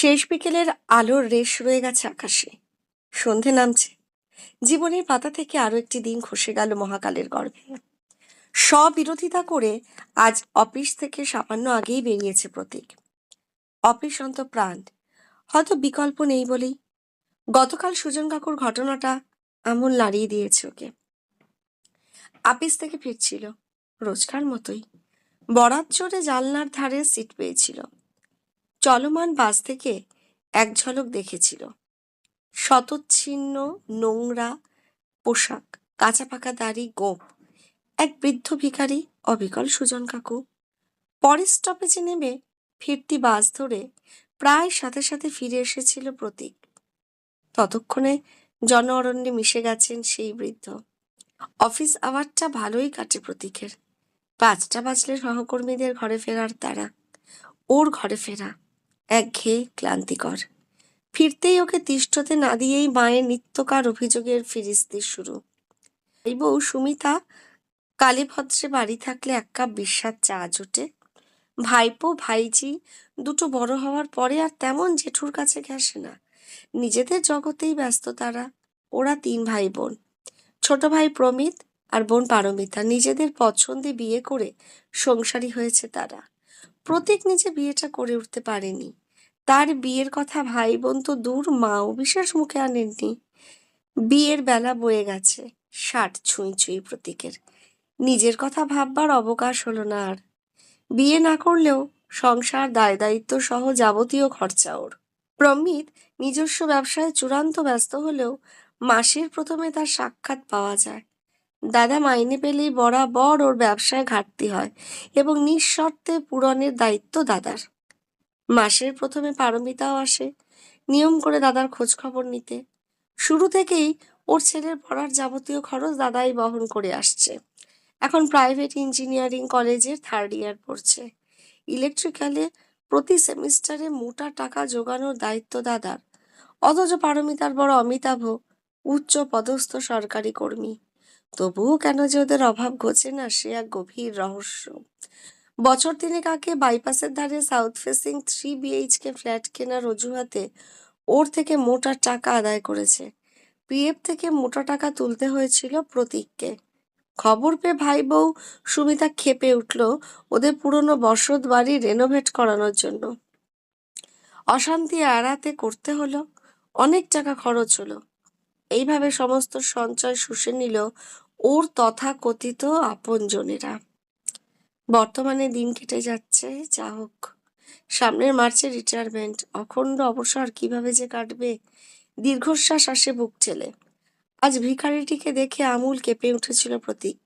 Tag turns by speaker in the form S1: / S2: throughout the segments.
S1: শেষ বিকেলের আলোর রেশ রয়ে গেছে আকাশে। সন্ধে নামছে। জীবনের পাতা থেকে আরো একটি দিন খসে গেল মহাকালের গর্ভে। স্ববিরোধিতা করে আজ অফিস থেকে সামান্য আগেই বেরিয়েছে প্রতীক। অফিস প্রাণ, হয়তো বিকল্প নেই বলেই। গতকাল সুজন কাকুর ঘটনাটা আমূল নাড়িয়ে দিয়েছে ওকে। অফিস থেকে ফিরছিল রোজকার মতোই। বরাত জোরে জানলার ধারে সিট পেয়েছিল। চলমান বাস থেকে এক ঝলক দেখেছিল শতচ্ছিন্ন নোংরা পোশাক, কাঁচা পাকা দাড়ি, গোঁফ, এক বৃদ্ধ ভিখারি, অবিকল সুজন কাকু। পরের স্টপেজে নেমে ফিরতি বাস ধরে প্রায় সাথে সাথে ফিরে এসেছিল প্রতীক। ততক্ষণে জন অরণ্যে মিশে গেছেন সেই বৃদ্ধ। অফিস আওয়ারটা ভালোই কাটে প্রতীকের। 5টা বাজলে সহকর্মীদের ঘরে ফেরার তাড়া। ওর ঘরে ফেরা একঘেয়ে, ক্লান্তিকর। ফিরতেই ওকে তিষ্ঠতে না দিয়েই মায়ের নিত্যকার অভিযোগের ফিরিস্তি শুরু। এই বউ সুমিতা কালীভদ্রে বাড়ি থাকলে 1 কাপ বিস্বাদ চা জোটে। ভাইপো ভাইঝি দুটো বড় হওয়ার পরে আর তেমন জেঠুর কাছে ঘেঁষে না। নিজেদের জগতেই ব্যস্ত তারা। ওরা 3 ভাই বোন। ছোট ভাই প্রমিত আর বোন পারমিতা নিজেদের পছন্দে বিয়ে করে সংসারী হয়েছে তারা। প্রতীক নিজে বিয়েটা করে উঠতে পারেনি। তার বিয়ের কথা ভাই বোন তো দূর, মাও বিশেষ মুখে আনেননি। বিয়ের বেলা বয়ে গেছে। 60 ছুঁই ছুঁই প্রতীকের। নিজের কথা ভাববার অবকাশ হলো না আর। বিয়ে না করলেও সংসার, দায় দায়িত্ব সহ যাবতীয় খরচা ওর। প্রমিত নিজস্ব ব্যবসায় চূড়ান্ত ব্যস্ত হলেও মাসের প্রথমে তার সাক্ষাৎ পাওয়া যায়। দাদা মাইনে পেলেই বরাবর ওর ব্যবসায় ঘাটতি হয় এবং নিঃশর্তে পূরণের দায়িত্ব দাদার। মাসের প্রথমে পারমিতাও আসে নিয়ম করে দাদার খোঁজ খবর নিতে। শুরু থেকেই ওর ছেলের পড়ার যাবতীয় খরচ দাদাই বহন করে আসছে। এখন প্রাইভেট ইঞ্জিনিয়ারিং কলেজের 3rd ইয়ার পড়ছে। ইলেকট্রিক্যালে প্রতি সেমিস্টারে মোটা টাকা জোগানোর দায়িত্ব দাদার। অথচ পারমিতার বড় অমিতাভ উচ্চ পদস্থ সরকারি কর্মী। তবুও কেন যে ওদের অভাব ঘোচে না, সে এক গভীর রহস্য। বছর 3 আগে বাইপাসের ধারে সাউথ ফেসিং 3 BHK ফ্ল্যাট কেনার অজুহাতে ওর থেকে মোটা টাকা আদায় করেছে। পিএফ থেকে মোটা টাকা তুলতে হয়েছিল প্রতীককে। খবর পেয়ে ভাই বউ সুমিতা ক্ষেপে উঠল ওদের পুরনো বসত বাড়ি রেনোভেট করানোর জন্য। অশান্তি এড়াতে করতে হলো, অনেক টাকা খরচ হলো। এইভাবে সমস্ত সঞ্চয় শুষে নিল ওর তথাকথিত আপনজনেরা। বর্তমানে দিন কেটে যাচ্ছে, যা হোক। সামনের মার্চে রিটায়ারমেন্ট। অখণ্ড অবসর কিভাবে যে কাটবে, দীর্ঘশ্বাস আসে বুক ঠেলে। আজ ভিখারিটিকে দেখে আমূল কেঁপে উঠেছিল প্রতীক।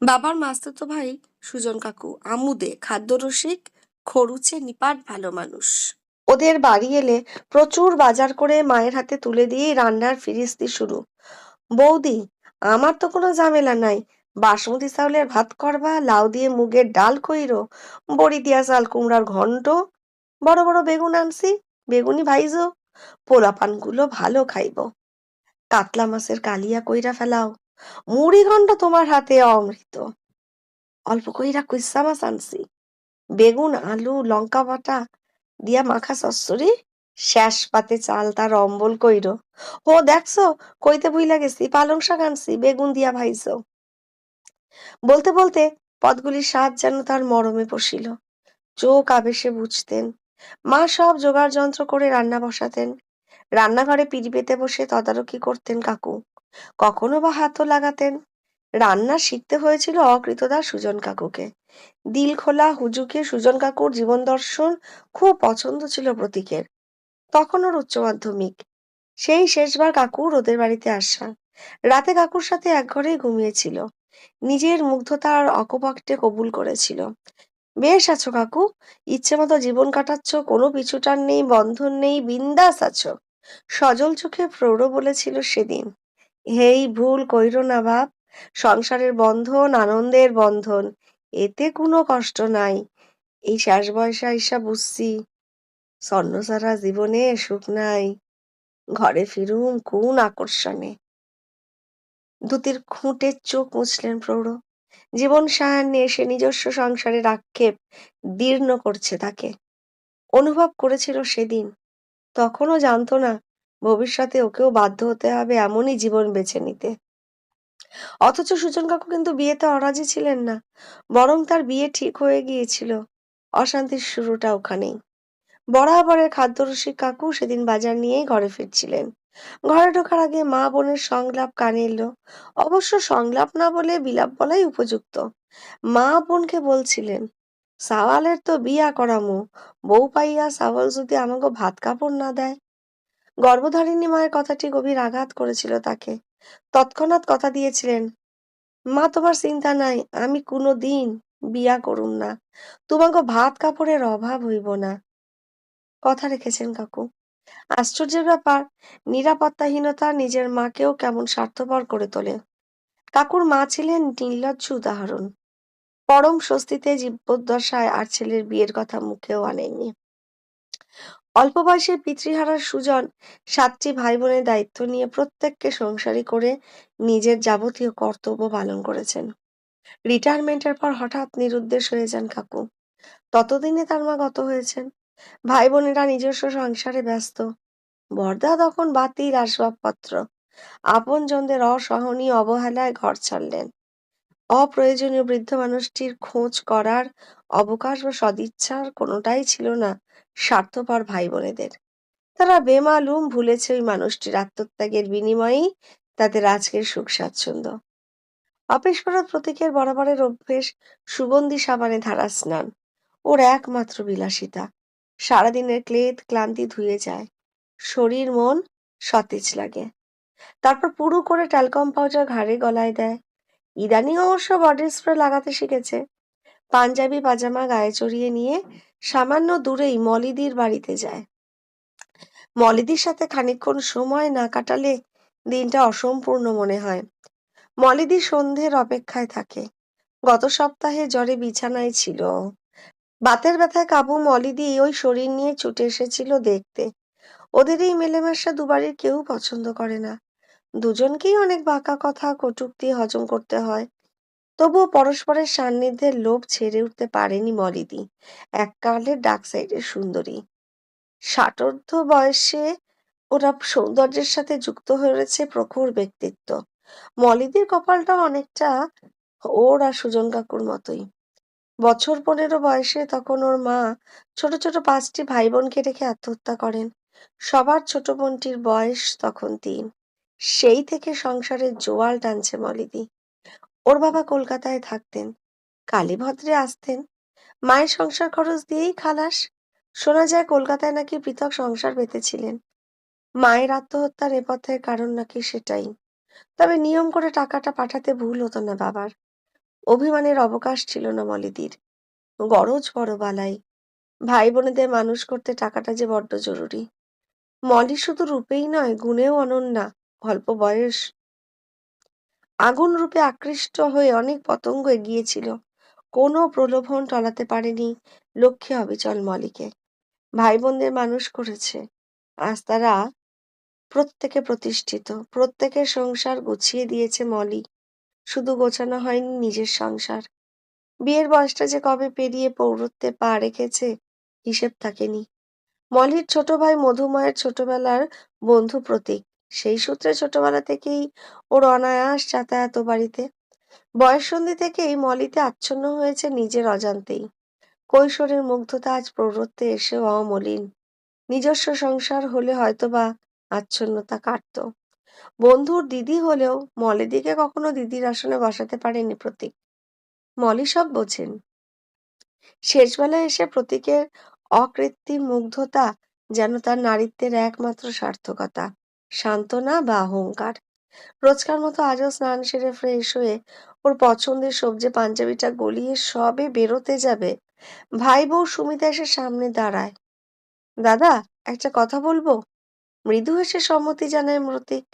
S1: বাবার মাস্তুতো ভাই সুজন কাকু আমুদে খাদ্যরসিক, খরুচে নিপাট ভালো মানুষ। ওদের বাড়ি এলে প্রচুর বাজার করে মায়ের হাতে তুলে দিয়েই রান্নার ফিরিস্তি শুরু। বৌদি, আমার তো কোনো ঝামেলা নাই। বাসমতি চাউলের ভাত করবা, লাউ দিয়ে মুগের ডাল কইরো, বড়ি দিয়া চাল কুমড়ার ঘন্ট, বড় বড় বেগুন আনছি, বেগুনি ভাইজো, পোলাপান গুলো ভালো খাইব। কাতলা মাছের কালিয়া কইরা ফেলাও, মুড়ি ঘন্ট তোমার হাতে অমৃত। অল্প কইরা কুইসা মাছ আনছি, বেগুন আলু লঙ্কা বাটা দিয়া মাখা চচ্চড়ি, শেষ পাতে চাল তার অম্বল কইরো। ও দেখছো, কইতে ভুইলা গেছি, পালং শাক আনছি, বেগুন দিয়া ভাইজো। বলতে বলতে পদগুলির স্বাদ যেন তার মরমে পশিল। চোখ আবেশে বুঝতেন। মা সব জোগাড় যন্ত্র করে রান্না বসাতেন। রান্নাঘরে পিঁড়ি পেতে বসে তদারকি করতেন কাকু। কখনো বা হাতও লাগাতেন। রান্না শিখতে হয়েছিল অকৃতদার সুজন কাকুকে। দিল খোলা হুজুকে সুজন কাকুর জীবন দর্শন খুব পছন্দ ছিল প্রতীকের। তখন ওর উচ্চ মাধ্যমিক। সেই শেষবার কাকুর ওদের বাড়িতে আসা। রাতে কাকুর সাথে এক ঘরেই ঘুমিয়েছিল। নিজের মুগ্ধতা আর অকপটে কবুল করেছিল। বেশ আছো কাকু, ইচ্ছে মতো জীবন কাটাচ্ছ, কোনো পিছুটান নেই, বন্ধন নেই, বিন্দাস আছো, সজল চোখে প্রৌঢ় বলেছিল সেদিন। এই ভুল কইরো না বাপ, সংসারের বন্ধন আনন্দের বন্ধন, এতে কোনো কষ্ট নাই। এই শেষ বয়সে আইসা বুঝছি, স্বর্ণ ছাড়া জীবনে সুখ নাই। ঘরে ফিরুম কোন আকর্ষণে। দুতির খুঁটে চোখ মুছলেন প্রৌঢ়। জীবন সায়ান্নে এসে নিজস্ব সংসারের আক্ষেপ দীর্ণ করছে তাকে। অনুভব করেছিল সেদিন। তখনও জানতো না ভবিষ্যতে ওকেও বাধ্য হতে হবে এমনই জীবন বেছে নিতে। অথচ সুজন কাকু কিন্তু বিয়েতে অরাজি ছিলেন না, বরং তার বিয়ে ঠিক হয়ে গিয়েছিল। অশান্তির শুরুটা ওখানেই। বরাবরের খাদ্যরসিক কাকু সেদিন বাজার নিয়েই ঘরে ফিরছিলেন। ঘরে ঢোকার আগে মা বোনের সংলাপ কানে এলো। অবশ্য সংলাপ না বলে বিলাপ বলাই উপযুক্ত। মা বোনকে বলছিলেন, সাওয়ালের তো বিয়া করামু, বউ পাইয়া সাওয়াল যদি আমাকে ভাত কাপড় না দেয়। গর্ভধারিণী মায়ের কথাটি গভীর আঘাত করেছিল তাকে। তৎক্ষণাৎ কথা দিয়েছিলেন, মা তোমার চিন্তা নাই, আমি কোনো দিন বিয়া করুম না, তোমাকে ভাত কাপড়ের অভাব হইব না। কথা রেখেছেন কাকু। আশ্চর্যের ব্যাপার, নিরাপত্তাহীনতা নিজের মাকেও কেমন স্বার্থপর করে তোলে। কাকুর মা ছিলেন নির্লজ্জ উদাহরণ। পরম স্বস্তিতে জীবদ্দশায় আর ছেলের বিয়ের কথা মুখেও আনেননি। অল্প বয়সে পিতৃহারা সুজন 7টি ভাই বোনের দায়িত্ব নিয়ে প্রত্যেককে সংসারী করে নিজের যাবতীয় কর্তব্য পালন করেছেন। রিটায়ারমেন্টের পর হঠাৎ নিরুদ্দেশ হয়ে যান কাকু। ততদিনে তার মা গত হয়েছেন। ভাই বোনেরা নিজস্ব সংসারে ব্যস্ত। বরদা তখন বাতিল আসবাবপত্র। আপনজনদের অসহনীয় অবহেলায় ঘর ছাড়লেন। অপ্রয়োজনীয় বৃদ্ধ মানুষটির খোঁজ করার অবকাশ বা সদিচ্ছার কোনোটাই ছিল না স্বার্থপর ভাই বোনেদের। তারা বেমালুম ভুলেছে ওই মানুষটির আত্মত্যাগের বিনিময়েই তাদের আজকের সুখ স্বাচ্ছন্দ্য। অফিস করার প্রতীকের বরাবরের অভ্যেস সুগন্ধি সাবানে ধারা স্নান। ওর একমাত্র বিলাসিতা। সারাদিনের ক্লান্তি ধুয়ে যায়, শরীর মন সতেজ লাগে। তারপর পুরু করে ট্যালকম পাউডার ঘাড়ে গলায় দেয়। ইদানিং অবশ্য বডি স্প্রে লাগাতে শিখেছে। পাঞ্জাবি পাজামা গায়ে চড়িয়ে নিয়ে সামান্য দূরেই মলিদির বাড়িতে যায়। মলিদির সাথে খানিকক্ষণ সময় না কাটালে দিনটা অসম্পূর্ণ মনে হয়। মলিদি সন্ধ্যের অপেক্ষায় থাকে। গত সপ্তাহে জ্বরে বিছানায় ছিল। বাতের ব্যথায় কাবু মলিদি ওই শরীর নিয়ে ছুটে এসেছিল দেখতে। ওদের এই মেলেমেশা দুবারের কেউ পছন্দ করে না। দুজনকেই অনেক বাঁকা কথা কটূক্তি হজম করতে হয়। তবুও পরস্পরের সান্নিধ্যের লোভ ছেড়ে উঠতে পারেনি মলিদি, এককালের ডাক সাইডের সুন্দরী। ষাটোর্ধ্ব বয়সে ওরা সৌন্দর্যের সাথে যুক্ত হয়েছে প্রখর ব্যক্তিত্ব। মলিদির কপালটা অনেকটা ওর আর সুজন কাকুর মতোই। বছর 15 বয়সে তখন ওর মা ছোট ছোট 5টি ভাই বোনকে রেখে আত্মহত্যা করেন। সবার ছোট বোনটির বয়স তখন 3। সেই থেকে সংসারের জোয়াল টানছে মলিদি। ওর বাবা কলকাতায় থাকতেন, কালীভদ্রে আসতেন। মায়ের সংসার খরচ দিয়েই খালাস। শোনা যায় কলকাতায় নাকি পৃথক সংসার পেতেছিলেন। মায়ের আত্মহত্যার নেপথ্যের কারণ নাকি সেটাই। তবে নিয়ম করে টাকাটা পাঠাতে ভুল হতো না বাবার। অভিমানের অবকাশ ছিল না মলিদির। গরজ বড় বালাই। ভাই বোনেদের মানুষ করতে টাকাটা যে বড্ড জরুরি। মলি শুধু রূপেই নয়, গুণেও অনন্যা। অল্প বয়স, আগুন রূপে আকৃষ্ট হয়ে অনেক পতঙ্গ এগিয়েছিল। কোনো প্রলোভন টলাতে পারেনি লক্ষ্যে অবিচল মলিকে। ভাই বোনদের মানুষ করেছে। আজ তারা প্রত্যেকে প্রতিষ্ঠিত, প্রত্যেকের সংসার গুছিয়ে দিয়েছে মলি। শুধু গোছানো হয়নি নিজের সংসার। বিয়ের বয়সটা যে কবে পেরিয়ে পৌরত্বে পা রেখেছে হিসেব থাকেনি। মলির ছোট ভাই মধুময়ের ছোটবেলার বন্ধু প্রতীক। সেই সূত্রে ছোটবেলা থেকেই ওর অনায়াস যাতায়াত ও বাড়িতে। বয়ঃসন্ধি থেকেই মলিতে আচ্ছন্ন হয়েছে নিজের অজান্তেই। কৈশোরের মুগ্ধতা আজ প্রৌঢ়ত্বে এসেও অমলিন। নিজস্ব সংসার হলে হয়তোবা আচ্ছন্নতা কাটতো। বন্ধুর দিদি হলেও মলিদিকে কখনো দিদির আসনে বসাতে পারেনি প্রতীক। মলি সব বোঝেন। শেষবেলায় এসে প্রতীকের অকৃত্রিম মুগ্ধতা যেন তার নারীত্বের একমাত্র সার্থকতা, সান্ত্বনা বা অহংকার। রোজকার মতো আজও স্নান সেরে ফ্রেশ হয়ে ওর পছন্দের সবজি পাঞ্জাবিটা গলিয়ে সবে বেরোতে যাবে, ভাই বউ সুমিতা এসে সামনে দাঁড়ায়। দাদা, একটা কথা বলবো। মৃদু হেসে সম্মতি জানায় প্রতীক।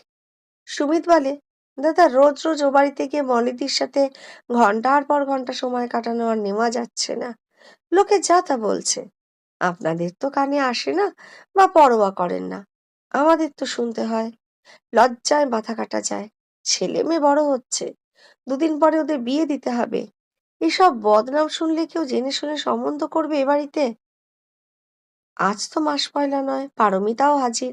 S1: সুমিত বলে, দাদা, রোজ রোজ ও বাড়িতে গিয়ে মলিদির সাথে ঘন্টার পর ঘন্টা সময় কাটানো আর নেওয়া যাচ্ছে না। লোকে যা তা বলছে। আপনাদের তো কানে আসে না বা পরোয়া করেন না, আমাদের তো শুনতে হয়। লজ্জায় মাথা কাটা যায়। ছেলে মেয়ে বড় হচ্ছে, 2 দিন পরে ওদের বিয়ে দিতে হবে। এসব বদনাম শুনলে কেউ জেনে শুনে সম্বন্ধ করবে এ বাড়িতে? আজ তো মাস পয়লা নয়, পারমিতাও হাজির।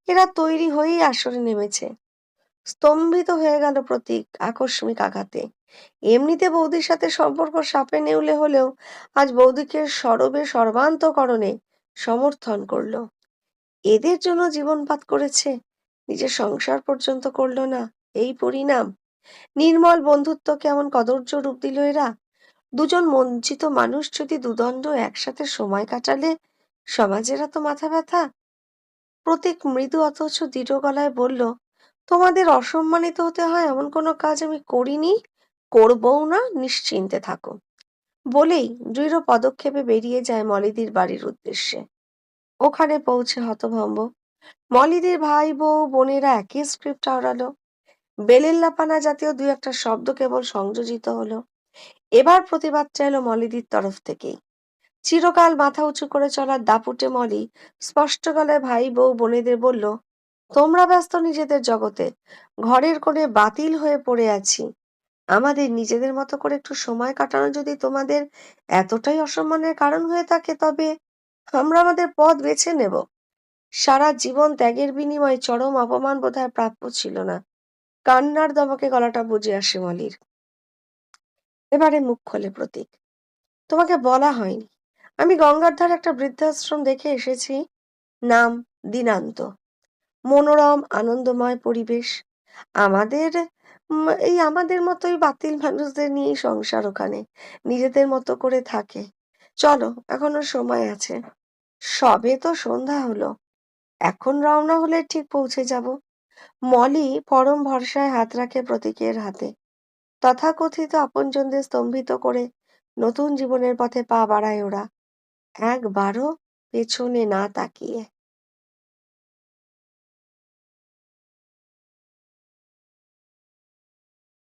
S1: এরা তৈরি হয়েই আসরে নেমেছে। স্তম্ভিত হয়ে গেল প্রতীক আকস্মিক আঘাতে। এমনিতে বৌদির সাথে সম্পর্ক সাপে নেউলে হলেও আজ বৌদিকে সরবে সর্বান্তকরণে সমর্থন করলো। এদের জন্য জীবনপাত করেছে, নিজের সংসার পর্যন্ত করলো না, এই পরিণাম। নির্মল বন্ধুত্বকে এমন কদর্য রূপ দিল এরা। দুজন বঞ্চিত মানুষ যদি দুদণ্ড একসাথে সময় কাটালে সমাজের এত মাথা ব্যথা। প্রতীক মৃদু অথচ দৃঢ় গলায় বলল, তোমাদের অসম্মানিত হতে হয় এমন কোনো কাজ আমি করিনি, করবও না, নিশ্চিন্তে থাকো। বলেই দৃঢ় পদক্ষেপে বেরিয়ে যায় মলিদির বাড়ির উদ্দেশ্যে। ওখানে পৌঁছে হতভম্ব মলিদির ভাই বউ বোনেরা একই স্ক্রিপ্ট আওড়ালো। বেলেল্লাপানা জাতীয় দুই একটা শব্দ কেবল সংযোজিত হলো। এবার প্রতিবাদটা এলো মলিদির তরফ থেকেই। চিরকাল মাথা উঁচু করে চলার দাপুটে মলি স্পষ্ট গলায় ভাই বউ বোনেদের বলল, তোমরা ব্যস্ত নিজেদের জগতে, ঘরের কোণে বাতিল হয়ে পড়ে আছি। আমাদের নিজেদের মতো করে একটু সময় কাটানো যদি তোমাদের এতটাই অসম্মানের কারণ হয়ে থাকে, তবে আমরা আমাদের পথ বেছে নেব। সারা জীবন ত্যাগের বিনিময়ে চরম অপমান বোধহয় প্রাপ্য ছিল না। কান্নার দমকে গলাটা বুঝে আসে মলির। এবারে মুখ খোলে প্রতীক, তোমাকে বলা হয়নি, আমি গঙ্গার ধারে একটা বৃদ্ধাশ্রম দেখে এসেছি। নাম দিনান্ত। মনোরম আনন্দময় পরিবেশ। আমাদের আমাদের মতোই বাতিল মানুষদের নিয়েই সংসার ওখানে, নিজেদের মতো করে থাকে। চলো, এখনো সময় আছে। সবে তো সন্ধ্যা হলো, এখন রওনা হলে ঠিক পৌঁছে যাব। মলি পরম ভরসায় হাত রাখে প্রতীকের হাতে। তথাকথিত আপনজনদের স্তম্ভিত করে নতুন জীবনের পথে পা বাড়ায় ওরা, একবারও পেছনে না তাকিয়ে।